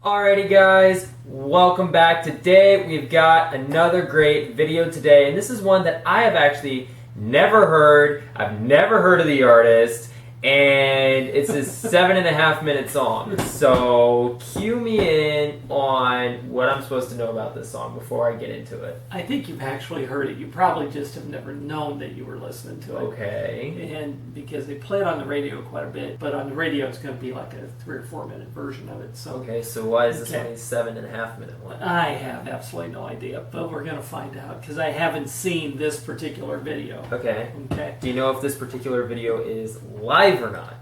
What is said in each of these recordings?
Alrighty guys, welcome back. Today we've got another great video today, and this is one that I have actually never heard. I've never heard of the artist, and it's a 7.5 minute song. So cue me in on what I'm supposed to know about this song before I get into it. I think you've actually heard it. You probably just have never known that you were listening to it. Okay. And because they play it on the radio quite a bit, but on the radio it's going to be like a 3 or 4 minute version of it. So Okay, so why is this only a 7.5 minute one? I have absolutely no idea, but we're going to find out because I haven't seen this particular video. Okay. Okay. Do you know if this particular video is live or not?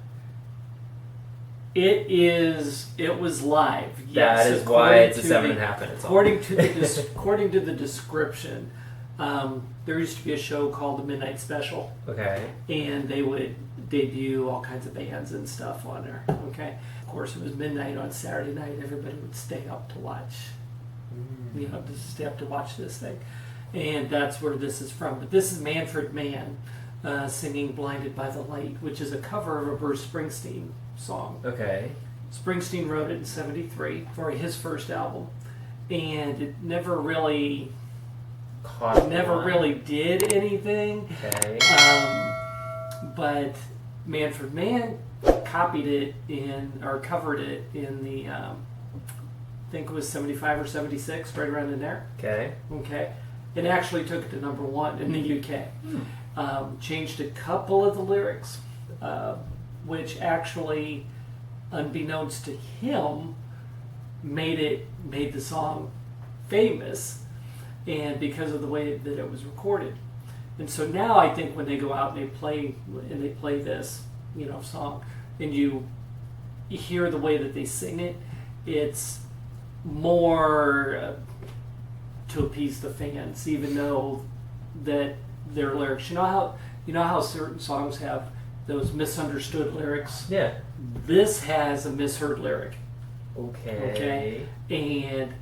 It was live. Yes, That is why it's a 7.5 minute song. According to the description, there used to be a show called The Midnight Special. Okay. And they would debut all kinds of bands and stuff on there. Okay. Of course, it was midnight on Saturday night. Everybody would stay up to watch. Just stay up to watch this thing, and that's where this is from. But this is Manfred Mann singing "Blinded by the Light," which is a cover of a Bruce Springsteen song. Okay. Springsteen wrote it in *73 for his first album, and it never really did anything. Okay. But Manfred Mann covered it in the I think it was 75 or 76, right around in there. Okay. Okay. It actually took it to #1 in the UK. Changed a couple of the lyrics, which actually, unbeknownst to him, made the song famous, and because of the way that it was recorded. And so now I think when they go out and they play this, song, and you hear the way that they sing it, it's more to appease the fans, even though that their lyrics. You know how certain songs have those misunderstood lyrics. Yeah. This has a misheard lyric. Okay. And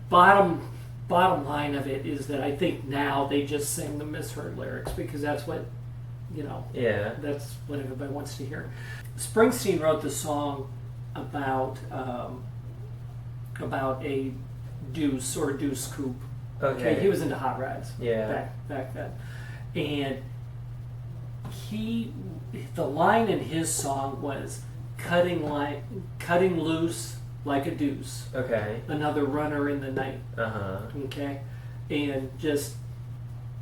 bottom line of it is that I think now they just sing the misheard lyrics because that's what Yeah. that's what everybody wants to hear. Springsteen wrote the song about a deuce or a deuce coupe. Okay. He was into hot rods. Yeah. Back then, and the line in his song was cutting loose like a deuce. Okay. Another runner in the night. Okay, and just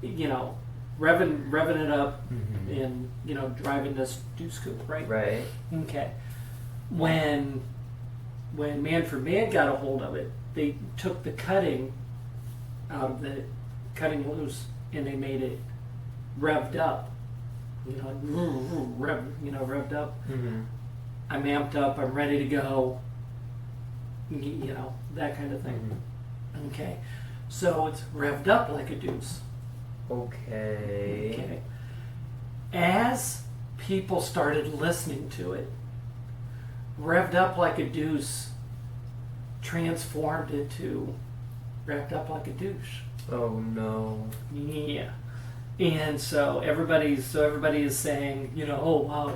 revving it up, and driving this deuce coupe, right? Right. Okay. When Manfred Mann got a hold of it, they took the cutting out of the cutting loose, and they made it revved up. Revved up. I'm amped up. I'm ready to go. That kind of thing. Okay. So it's revved up like a deuce. Okay. As people started listening to it, revved up like a deuce transformed into revved up like a douche. Oh no. Yeah. And so everybody is saying, oh wow,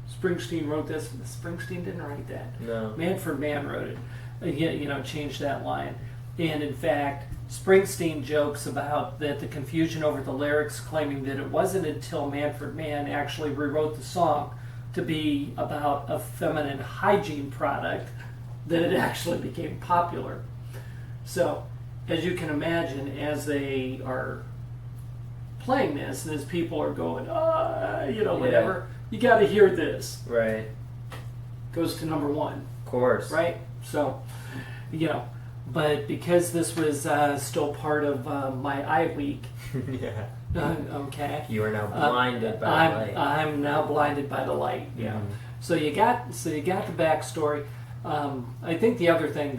Springsteen wrote this. Springsteen didn't write that. No. Manfred Mann wrote it. Changed that line. And in fact, Springsteen jokes about that the confusion over the lyrics, claiming that it wasn't until Manfred Mann actually rewrote the song to be about a feminine hygiene product that it actually became popular. So, as you can imagine, as they are playing this, and as people are going, whatever, you got to hear this. Right. Goes to #1. Of course. Right? So, but because this was still part of my eye week. Yeah. Okay. You are now blinded by the light. I'm now blinded by the light. Yeah. So you got the backstory. I think the other thing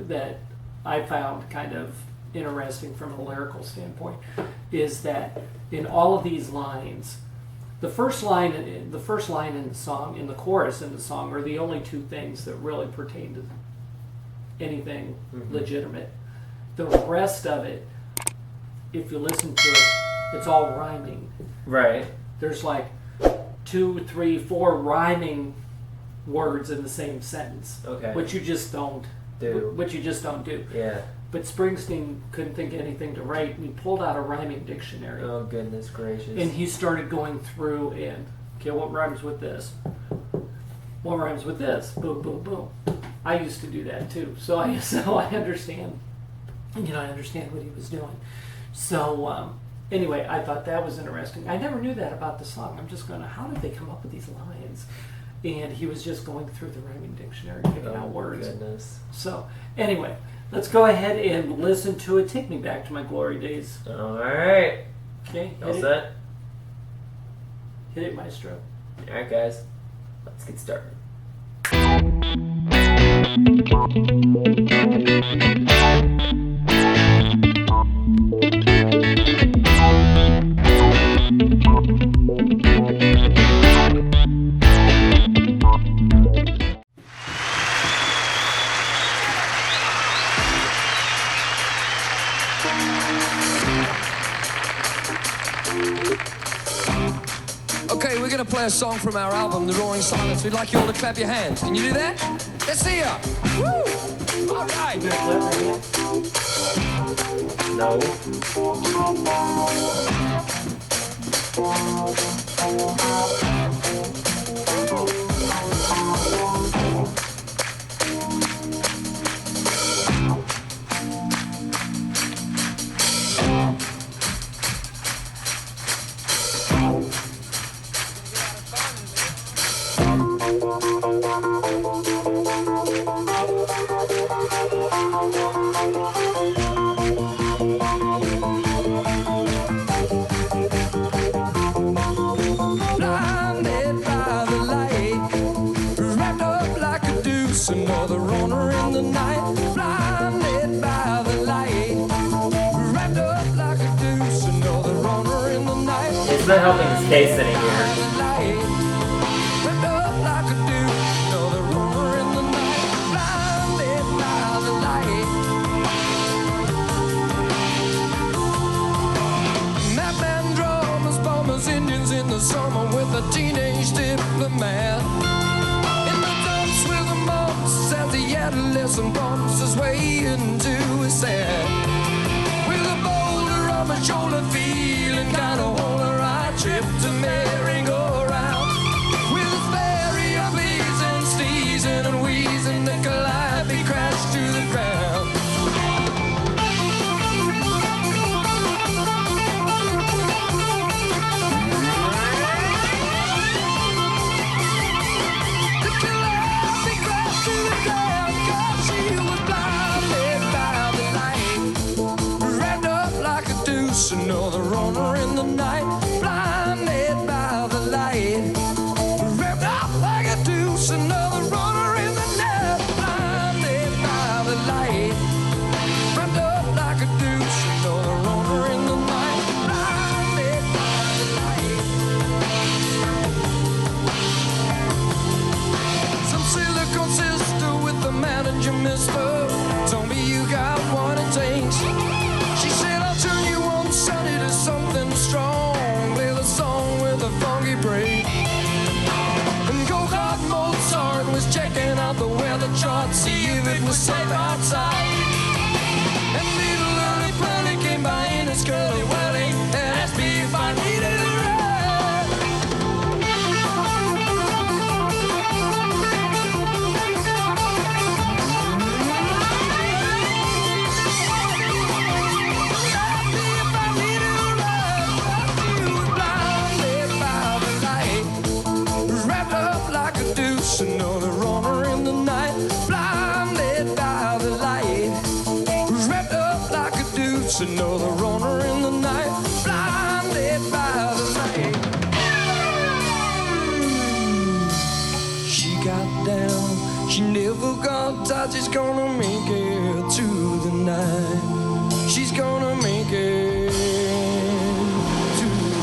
that I found kind of interesting from a lyrical standpoint is that in all of these lines, the first line in the song, in the chorus in the song, are the only two things that really pertain to anything legitimate. The rest of it, if you listen to it, it's all rhyming. Right. There's like 2, 3, 4 rhyming words in the same sentence. Okay. Which you just don't Do. Which you just don't do. Yeah. But Springsteen couldn't think of anything to write, and he pulled out a rhyming dictionary. Oh, goodness gracious. And he started going through and, okay, what rhymes with this? What rhymes with this? Boom, boom, boom. I used to do that too, so I understand. I understand what he was doing. So anyway, I thought that was interesting. I never knew that about the song. I'm just going, how did they come up with these lines? And he was just going through the rhyming dictionary, picking out words. Goodness. So anyway, let's go ahead and listen to it. Take me back to my glory days. All right. Okay. All set? Hit it, maestro. All right, guys. Let's get started. Okay, we're gonna play a song from our album, The Roaring Silence. We'd like you all to clap your hands. Can you do that? Let's see ya. Woo! All right. No. Blinded by the light, wrapped up like a deuce, another runner in the night. Blinded by the light, wrapped up like a deuce, another runner in the night. It's not helping his case any here. Wrapped up like a deuce, another runner in the night. Blinded by the light. Madman drummers, bombers, Indians in the summer with a teenage diplomat. In the dumps with the mumps as the adolescent bumps his way into his sad. With a boulder on my shoulder, feeling kinda whole, I trip to merry-go-round. With a fairy of wheezing, sneezing and wheezing, the calliope crashed to the ground. The calliope crashed to the ground, 'cause she was blinded by the light. Wrapped up like a deuce, another runner in the night. Blinded by the light. Wrapped up like a deuce, another runner in the night. Blinded by the light. Wrapped up like a deuce, another runner in the night. Blinded by the light. Some silicone sister with the manager mister told me you got what it takes. She said I'll turn you on Sunday to something strong. Play the song with a funky break. And go-kart Mozart was checking out the weather chart, see if it was safe outside. And little early Pearly came by in his curly whirly and asked me if I needed a ride. Wrapped up like a deuce, another runner in the night. Blinded by the light. Wrapped up like a deuce, another runner in the night. Blinded by the light. She got down, she never got tired. She's gonna make it to the night. She's gonna make it to the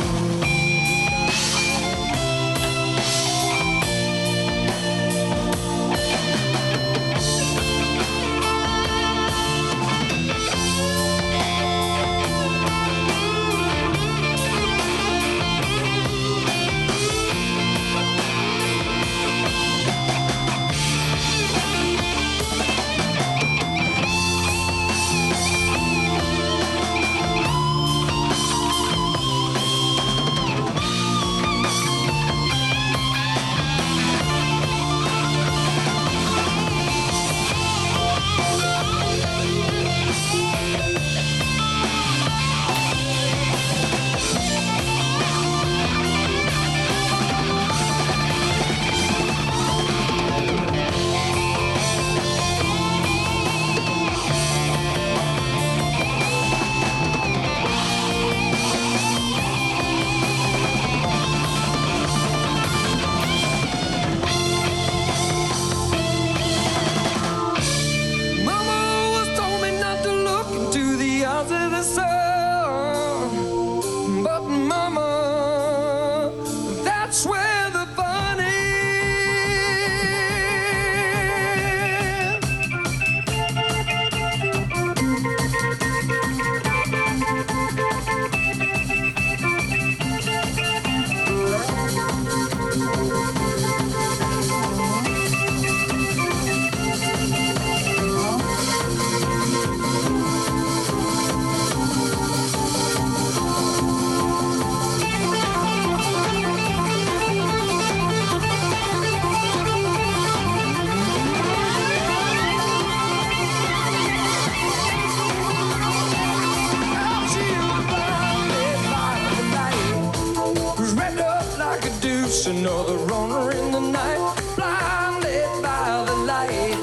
deuce, another runner in the night, blinded by the light.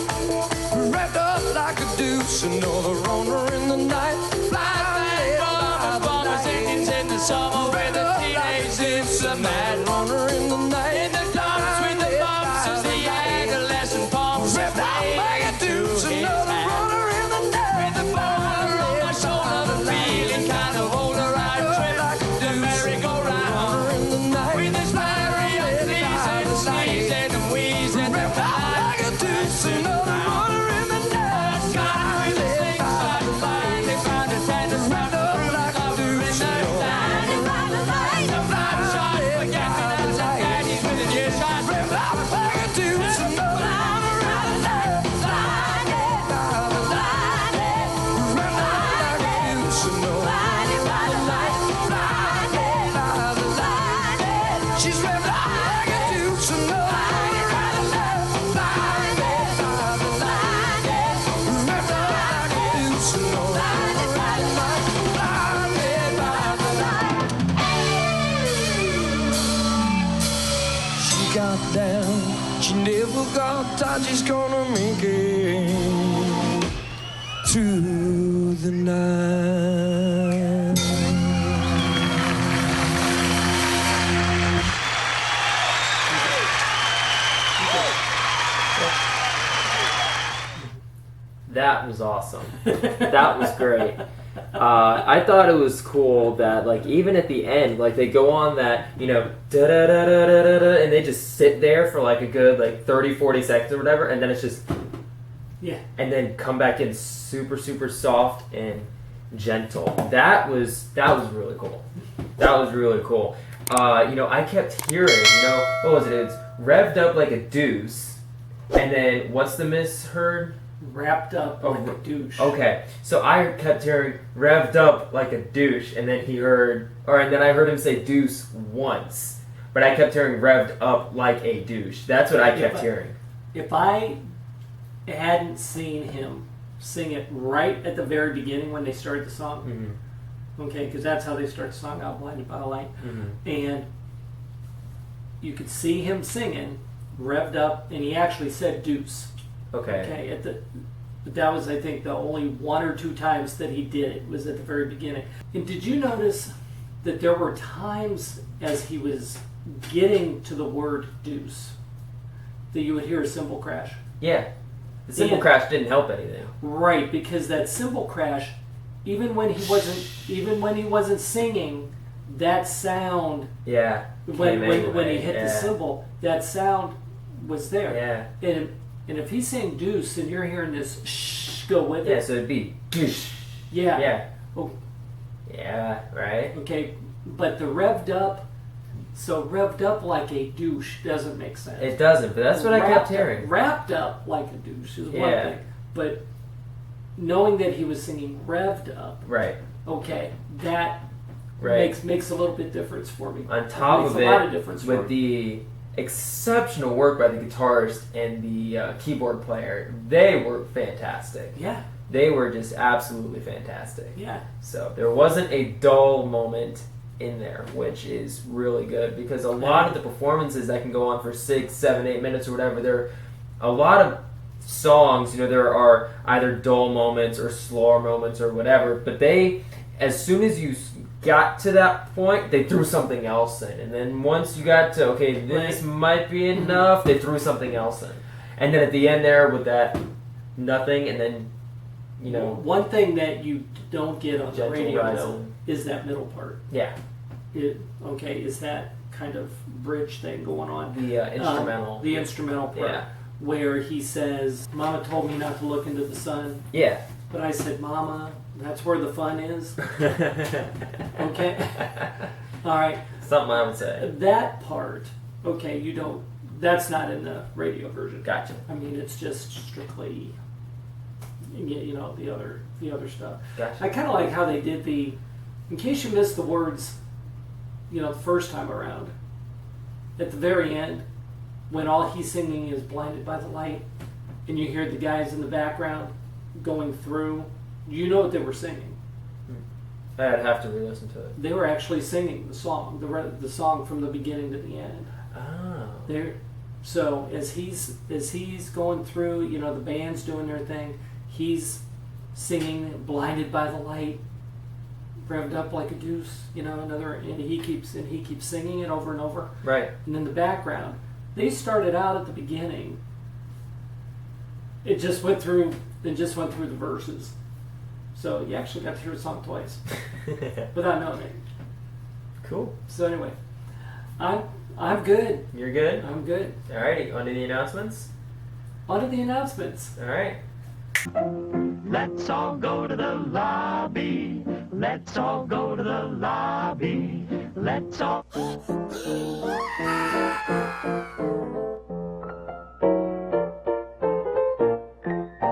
Wrapped up like a deuce, another runner in the night, blinded by the light. In the summer where the teenage is a mad runner in the night. In the darkness with the bumps as the adolescent pumps. Wrapped up like a deuce, another runner in the night. With the bar on my shoulder, feeling kind of older, I trip like the merry-go-round. With his fiery and sneezing and wheezing. Wrapped up like a deuce, another runner in the night. Got with his things by the light. They found a tender wrapped up like a deuce, blinded by the light. The blind shot, forget-me-nots and daddies with a dear shot. Wrapped up like a deuce, another runner in the night. Blinded by the light. Wrapped up like a deuce, another blinded by the light. Blinded by the light. She's wrapped up like a deuce, another blinded by the light. Blinded by the light. Wrapped up like a deuce, another blinded by the light. Blinded by the light. She got down, she never got tired. She's gonna make it through the night. That was awesome. That was great. I thought it was cool that, like, even at the end, like, they go on that, you know, da-da-da-da-da-da-da, and they just sit there for, like, a good, like, 30, 40 seconds or whatever, and then it's just, Yeah. and then come back in super, super soft and gentle. That was really cool. That was really cool. You know, I kept hearing, you know, what was it? It's revved up like a deuce, and then what's the misheard? Wrapped up Oh, like a douche. Okay, so I kept hearing revved up like a douche, and then and then I heard him say deuce once, but I kept hearing revved up like a douche. That's what I kept hearing. If I hadn't seen him sing it right at the very beginning when they started the song, Mm-hmm. okay, because that's how they start the song out, Blinded by the Light, and you could see him singing, revved up, and he actually said deuce. Okay. But that was, I think, the only one or two times that he did it was at the very beginning. And did you notice that there were times as he was getting to the word deuce that you would hear a cymbal crash? Yeah. The cymbal crash didn't help anything. Right, because that cymbal crash, even when he wasn't singing, that sound Yeah. when he hit the cymbal, that sound was there. Yeah. And if he's saying deuce and you're hearing this shh go with it. Yeah, so it'd be douche. Yeah. Yeah. Oh, Yeah, right? okay, but the revved up like a douche doesn't make sense. It doesn't, but that's what I kept hearing. Wrapped up like a douche is one Yeah. thing. But knowing that he was singing revved up, Right. okay, that Right. makes a little bit difference for me. On top makes of a lot of it, difference for with me. the exceptional work by the guitarist and the keyboard player, they were fantastic. Yeah, They were just absolutely fantastic. yeah. So there wasn't a dull moment in there, which is really good, because a lot of the performances that can go on for 6, 7, 8 minutes or whatever, there are a lot of songs, you know, there are either dull moments or slower moments or whatever, but they, as soon as you got to that point, they threw something else in, and then once you got to, okay, this might be enough, they threw something else in, and then at the end there with that nothing, and then, you know, One thing that you don't get on the Gentle radio rising. though is that middle part. yeah, Is that kind of bridge thing going on? the instrumental. The instrumental part. Yeah. Where he says, Mama told me not to look into the sun, Yeah. but I said, Mama, that's where the fun is. Okay? All right. Something I would say. That part, okay, that's not in the radio version. Gotcha. I mean, it's just strictly, you know, the other stuff. Gotcha. I kind of like how they did in case you missed the words, you know, the first time around, at the very end, when all he's singing is Blinded by the Light, and you hear the guys in the background going through, you know what they were singing. I'd have to re-listen to it. They were actually singing the song, the song from the beginning to the end. Oh. there. So as he's going through, you know, the band's doing their thing. He's singing "Blinded by the Light," revved up like a deuce, you know. And he keeps singing it over and over. Right. And in the background, they started out at the beginning. It just went through. It just went through the verses. So you actually got to hear the song twice without knowing it. Cool. So anyway, I'm good. You're good? I'm good. Alrighty, on to the announcements. On to the announcements. Alright. Let's all go to the lobby. Let's all go to the lobby. Let's all.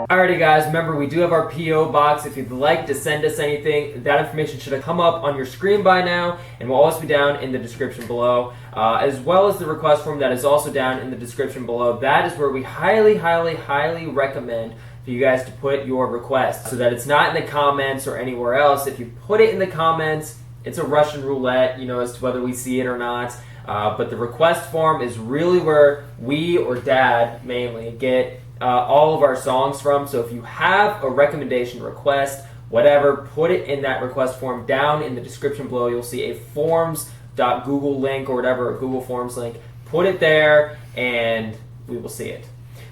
Alrighty guys, remember we do have our P.O. box. If you'd like to send us anything, that information should have come up on your screen by now and will also be down in the description below, as well as the request form that is also down in the description below. That is where we highly recommend for you guys to put your request so that it's not in the comments or anywhere else. If you put it in the comments, it's a Russian roulette, you know, as to whether we see it or not. But the request form is really where we, or Dad mainly, get all of our songs from. So if you have a recommendation, request, whatever, put it in that request form down in the description below. You'll see a forms.google link or whatever, a Google Forms link. Put it there and we will see it.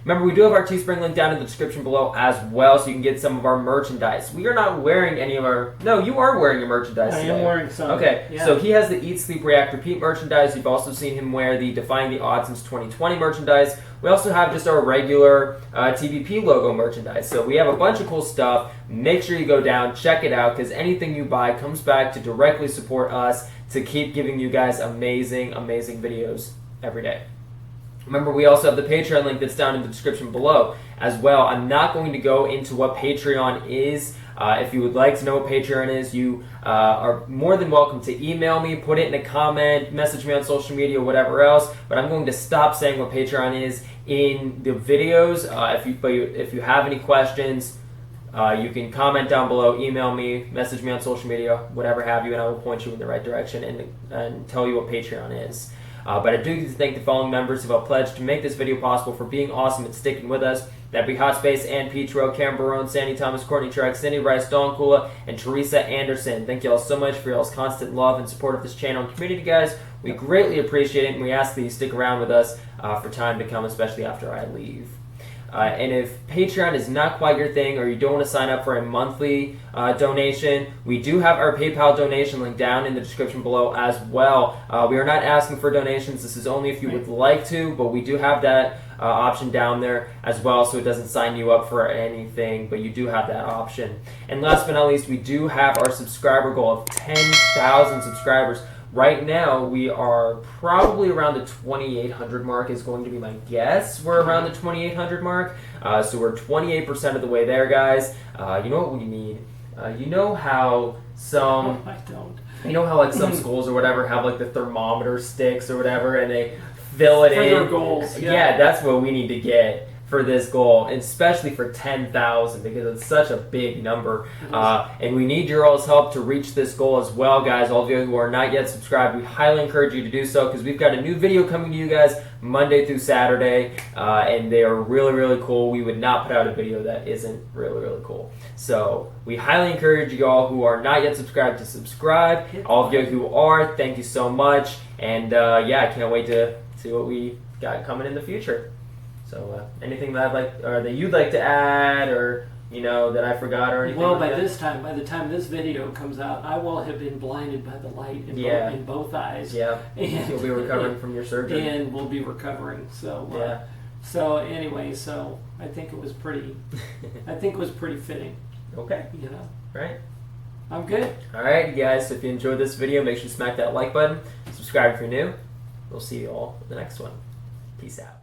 Remember, we do have our Teespring link down in the description below as well, so you can get some of our merchandise. We are not wearing any of our... No, you are wearing your merchandise I today. am wearing some. Okay, Yeah. so he has the Eat, Sleep, React, Repeat merchandise. You've also seen him wear the Defying the Odds since 2020 merchandise. We also have just our regular TVP logo merchandise. So we have a bunch of cool stuff. Make sure you go down, check it out, because anything you buy comes back to directly support us to keep giving you guys amazing videos every day. Remember, we also have the Patreon link that's down in the description below as well. I'm not going to go into what Patreon is. If you would like to know what Patreon is, you are more than welcome to email me, put it in a comment, message me on social media, whatever else. But I'm going to stop saying what Patreon is in the videos. If you have any questions, you can comment down below, email me, message me on social media, whatever have you, and I will point you in the right direction and tell you what Patreon is. But I do need to thank the following members who have pledged to make this video possible for being awesome and sticking with us. That'd be Hot Space, Ann Petro, Cam Barone, Sandy Thomas, Courtney Truck, Cindy Rice, Dawn Kula, and Teresa Anderson. Thank you all so much for y'all's constant love and support of this channel and community, guys. We greatly appreciate it, and we ask that you stick around with us for time to come, especially after I leave. And if Patreon is not quite your thing, or you don't want to sign up for a monthly donation, we do have our PayPal donation link down in the description below as well. We are not asking for donations. This is only if you would like to, but we do have that option down there as well, so it doesn't sign you up for anything, but you do have that option. And last but not least, we do have our subscriber goal of 10,000 subscribers. Right now, we are probably around the 2,800 mark is going to be my guess. We're around the 2,800 mark. So we're 28% of the way there, guys. You know what we need? You know how some... I don't. You know how like some schools or whatever have like the thermometer sticks or whatever, and they fill it For in? their goals, yeah. That's what we need to get for this goal, and especially for 10,000, because it's such a big number. And we need your all's help to reach this goal as well, guys. All of you who are not yet subscribed, we highly encourage you to do so, because we've got a new video coming to you guys Monday through Saturday, and they are really cool. We would not put out a video that isn't really cool. So we highly encourage you all who are not yet subscribed to subscribe. All of you who are, thank you so much. And yeah, I can't wait to see what we got coming in the future. So anything that I'd like, or that you'd like to add, or you know that I forgot, or anything? Well, like by that? the time this video comes out, I will have been blinded by the light in both eyes. Yeah, and you'll be recovering from your surgery, and we'll be recovering. So yeah. So anyway, so I think it was pretty. I think it was pretty fitting. Okay. You know. Right. I'm good. All right, guys. So if you enjoyed this video, make sure to smack that like button. Subscribe if you're new. We'll see you all in the next one. Peace out.